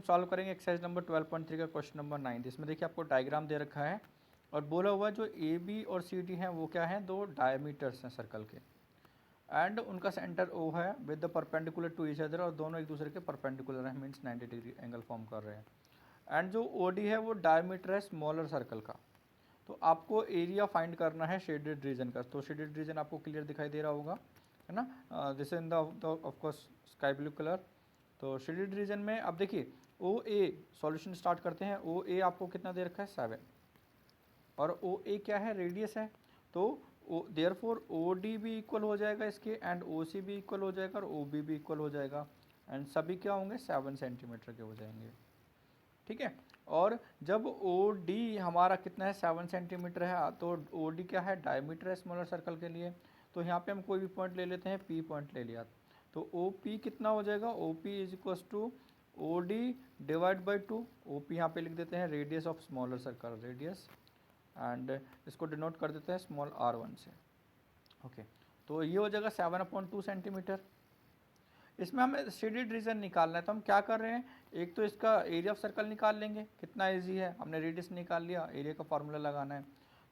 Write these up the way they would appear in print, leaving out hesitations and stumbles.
Solve करेंगे exercise number 12.3 का question number 9। इसमें देखिए आपको डायग्राम दे रखा है और बोला हुआ जो ए बी और सी डी हैं वो क्या हैं, दो डायमीटर्स हैं सर्कल के, एंड उनका सेंटर ओ है with the perpendicular to each other, और दोनों एक दूसरे के परपेंडिकुलर हैं, मीन्स 90 डिग्री एंगल फॉर्म कर रहे हैं। एंड जो ओ डी है वो डायमीटर है स्मॉलर सर्कल का। तो आपको एरिया फाइंड करना है शेडेड रीजन का। तो शेडेड रीजन आपको क्लियर दिखाई दे रहा होगा, है ना, this in the of course sky blue colour. तो शेडेड रीजन में अब देखिए ओ ए सॉल्यूशन स्टार्ट करते हैं। ओ ए आपको कितना दे रखा है 7, और ओ ए क्या है, रेडियस है। तो देयरफॉर ओ डी भी इक्वल हो जाएगा इसके, एंड ओ सी भी इक्वल हो जाएगा, और ओ बी भी इक्वल हो जाएगा, एंड सभी क्या होंगे 7 सेंटीमीटर के हो जाएंगे। ठीक है। और जब ओ डी हमारा कितना है 7 सेंटीमीटर है, तो ओ डी क्या है, डायमीटर है स्मॉलर सर्कल के लिए। तो यहाँ पे हम कोई भी पॉइंट ले लेते हैं, पी पॉइंट ले लिया, तो ओ पी कितना हो जाएगा, O P is equal to O D divide by 2। O P यहाँ पे लिख देते हैं radius of smaller circle, radius, and इसको डिनोट कर देते हैं स्मॉल r1 से। ओके, तो ये हो जाएगा 7/2 सेंटीमीटर। इसमें हमें शेडेड रीजन निकालना है, तो हम क्या कर रहे हैं, एक तो इसका एरिया ऑफ सर्कल निकाल लेंगे, कितना इजी है, हमने रेडियस निकाल लिया, एरिया का फार्मूला लगाना है।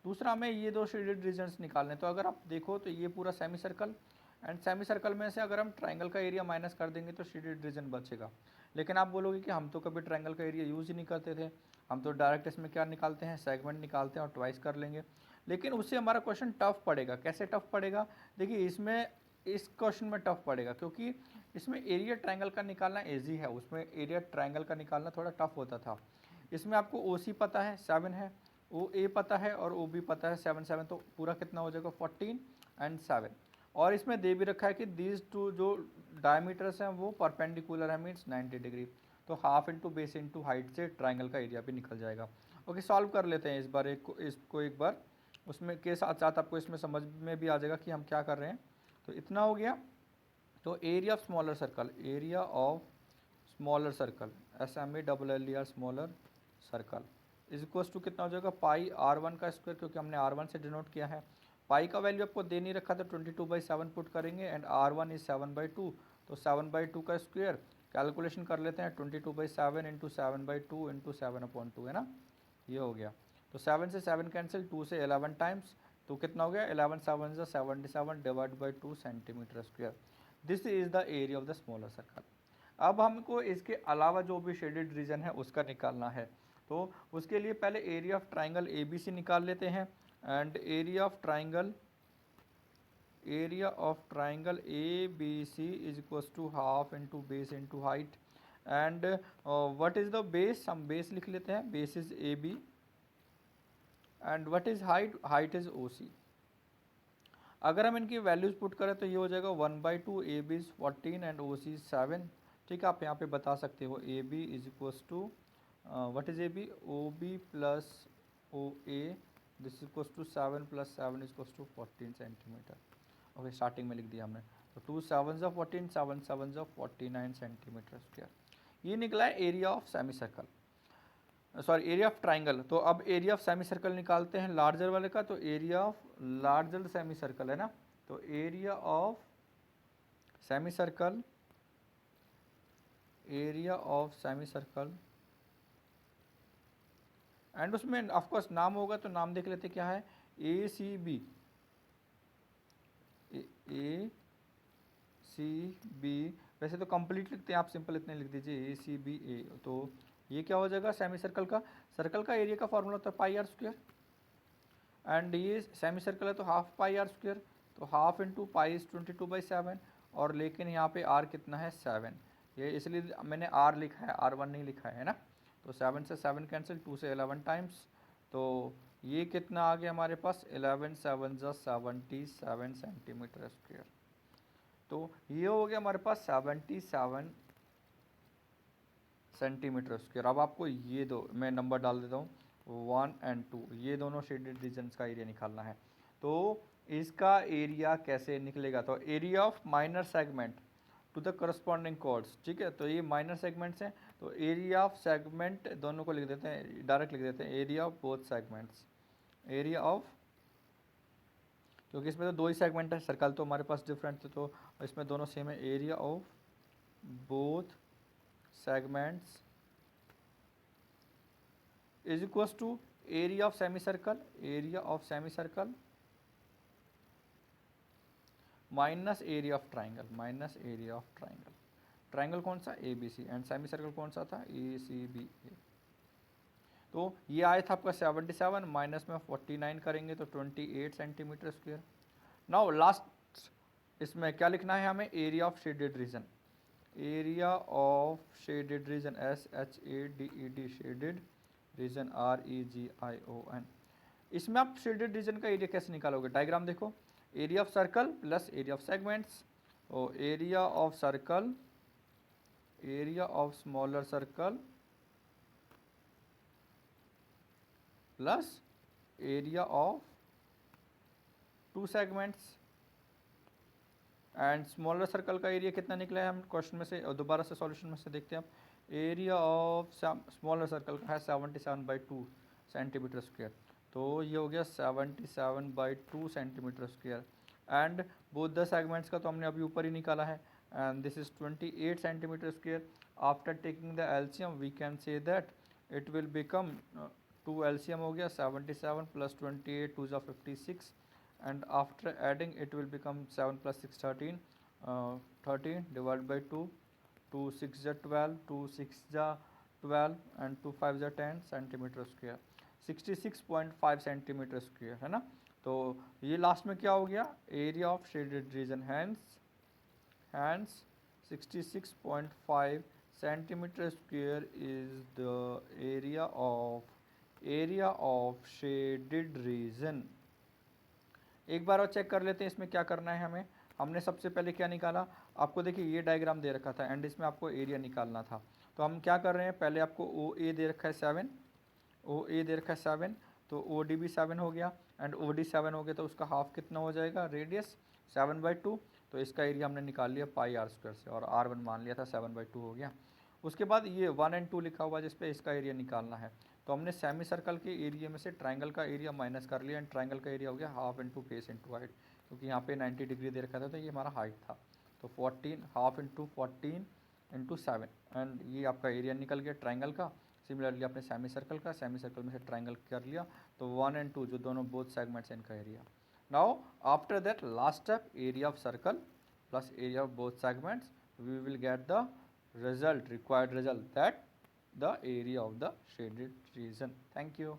दूसरा हमें ये दो शेडेड रीजन्स निकालने हैं। तो अगर आप देखो तो ये पूरा semi circle, and semi circle में से अगर हम ट्राइंगल का एरिया माइनस कर देंगे तो शेडेड रीजन बचेगा। लेकिन आप बोलोगे कि हम तो कभी ट्राइंगल का एरिया यूज़ ही नहीं करते थे, हम तो डायरेक्ट इसमें क्या निकालते हैं, सेगमेंट निकालते हैं और ट्वाइस कर लेंगे। लेकिन उससे हमारा क्वेश्चन टफ पड़ेगा। कैसे टफ पड़ेगा, देखिए इसमें इस क्वेश्चन में टफ पड़ेगा क्योंकि इसमें एरिया ट्रायंगल का निकालना इजी है, उसमें एरिया ट्रायंगल का निकालना थोड़ा टफ होता था। इसमें आपको ओ सी पता है 7 है, ओ ए पता है और ओ बी पता है 7, तो पूरा कितना हो जाएगा 14 एंड 7। और इसमें दे भी रखा है कि दीज टू जो डायमीटर्स हैं वो परपेंडिकुलर है, मीन्स 90 डिग्री। तो half into base into height से ट्राइंगल का एरिया भी निकल जाएगा। ओके, सॉल्व कर लेते हैं इस बार इसको एक बार, उसमें के साथ साथ आपको इसमें समझ में भी आ जाएगा कि हम क्या कर रहे हैं। तो इतना हो गया। तो area of smaller circle, area of smaller circle, SMALLER smaller circle is equals to कितना हो जाएगा, पाई r1 का स्क्वायर, क्योंकि हमने r1 से डिनोट किया है। पाई का वैल्यू आपको दे नहीं रखा, तो 22/7 पुट करेंगे, एंड r1 इज 7/2, तो 7/2 का स्क्वायर कैलकुलेशन कर लेते हैं, 22/7 इंटू 7/2 इंटू 7/2 है ना, ये हो गया। तो 7 से 7 कैंसिल, 2 से 11 टाइम्स, तो कितना हो गया 11 7 77 divide by 2 centimetre square. This is the area of the smaller circle. अब हमको इसके अलावा जो भी शेडेड रीजन है उसका निकालना है। तो उसके लिए पहले area of triangle A B C निकाल लेते हैं, and area of triangle A B C is equals to half into base into height, and what is the base, हम बेस लिख लेते हैं, base is A B, and what is height, height is O C. अगर हम इनकी values put करें तो ये हो जाएगा 1/2, A B is 14 and O C is 7। ठीक है, आप यहाँ पे बता सकते हो A B is equals to what is A B, O B plus O A, this equals to 7 + 7 is equals to 14 centimetre. Okay, starting में लिख दिया हमने। तो 2 7 14, 7 7 49 सेंटीमीटर स्क्वायर। ये निकला है area of semi circle, sorry area of triangle. तो अब एरिया ऑफ सेमी सर्कल निकालते हैं लार्जर वाले का। तो area of larger semi circle है ना, तो area of semi circle, area of semi circle, and उसमें ऑफ कोर्स नाम होगा, तो नाम देख लेते क्या है, ए सी बी, ए सी बी। वैसे तो कंप्लीट लिखते हैं आप, सिंपल इतने लिख दीजिए ए सी बी ए। तो ये क्या हो जाएगा, सेमी सर्कल का एरिया का फॉर्मूला होता है पाई आर स्क्वायर, एंड ये सेमी सर्कल है तो हाफ पाई आर स्क्वायर, तो हाफ इंटू पाई इज 22/7, और लेकिन यहाँ पे आर कितना है 7, ये इसलिए मैंने आर लिखा है, R1 नहीं लिखा है ना। तो 7 से 7 कैंसिल, 2 से 11 टाइम्स, तो ये कितना आ गया हमारे पास 11 7 77 सेंटीमीटर स्क्वायर। तो ये हो गया हमारे पास 77 सेंटीमीटर स्क्वायर। अब आपको ये दो मैं नंबर डाल देता हूँ 1 and 2, ये दोनों शेडेड रीजन्स का एरिया निकालना है। तो इसका एरिया कैसे निकलेगा, तो area of minor segment to the corresponding chords. ठीक है, तो ये माइनर सेगमेंट्स हैं, तो एरिया ऑफ सेगमेंट दोनों को लिख देते हैं, डायरेक्ट लिख देते हैं area of both segments, area of, क्योंकि इसमें तो दो ही सेगमेंट है, सर्कल तो हमारे पास डिफरेंट थे, तो इसमें दोनों सेम है, area of both segments is equals to area of semi circle, area of semi circle minus area of triangle, minus area of triangle. Triangle कौन सा, A B C, and semi circle कौन सा था, ए C B ए। तो ये आया था आपका 77, माइनस में 49 करेंगे तो 28 सेंटीमीटर स्क्वायर। नाउ लास्ट इसमें क्या लिखना है हमें, area of shaded reason, area of shaded reason, SHADED shaded region, REGION। इसमें आप शेडेड रीजन का एरिया कैसे निकालोगे, डायग्राम देखो, area of circle plus area of segments, और area of circle, area of smaller circle plus area of two segments. And smaller circle का area कितना निकला है, हम क्वेश्चन में से दोबारा से सॉल्यूशन में से देखते हैं आप। एरिया ऑफ स्मॉलर सर्कल का है 77/2 सेंटीमीटर स्क्वायर, तो ये हो गया 77/2 centimetre square. And both the segments का तो हमने अभी ऊपर ही निकाला है, and this is 28 centimetre square. After taking the LCM we can say that it will become, 2 LCM हो गया 77 + 28, 2 = 56, and after adding it will become 7 + 6 13, 13 divided by 2, 2 6 = 12, 2 6 = 12 and 2 5 = 10 centimetre square, 66.5 centimetre square है ना। तो ये लास्ट में क्या हो गया, area of shaded region, hence 66.5 centimetre square is the area of shaded region. एक बार और चेक कर लेते हैं इसमें क्या करना है हमें। हमने सबसे पहले क्या निकाला, आपको देखिए ये डायग्राम दे रखा था एंड इसमें आपको एरिया निकालना था। तो हम क्या कर रहे हैं, पहले आपको ओ ए दे रखा है 7, ओ ए दे रखा है 7, तो ओ डी भी 7 हो गया एंड ओ डी 7 हो गया, तो उसका हाफ कितना हो जाएगा, रेडियस 7/2। तो इसका एरिया हमने निकाल लिया πr² से, और r1 मान लिया था 7/2 हो गया। उसके बाद ये 1 और 2 लिखा हुआ जिस पे इसका एरिया निकालना है, तो हमने सेमी सर्कल के एरिया में से ट्राइंगल का एरिया माइनस कर लिया, एंड ट्राइंगल का एरिया हो गया half into base into height, क्योंकि यहाँ पे 90 डिग्री दे रखा था तो ये हमारा हाइट था। तो 14 हाफ इंटू 14 इंटू 7, एंड ये आपका एरिया निकल गया ट्राइंगल का। सिमिलरली आपने सेमी सर्कल में से ट्राइंगल कर लिया, तो 1 और 2 जो दोनों बोथ सेगमेंट्स हैं इनका area. Now after that last step, area of circle plus area of both segments, we will get the required result, that the area of the shaded region. Thank you.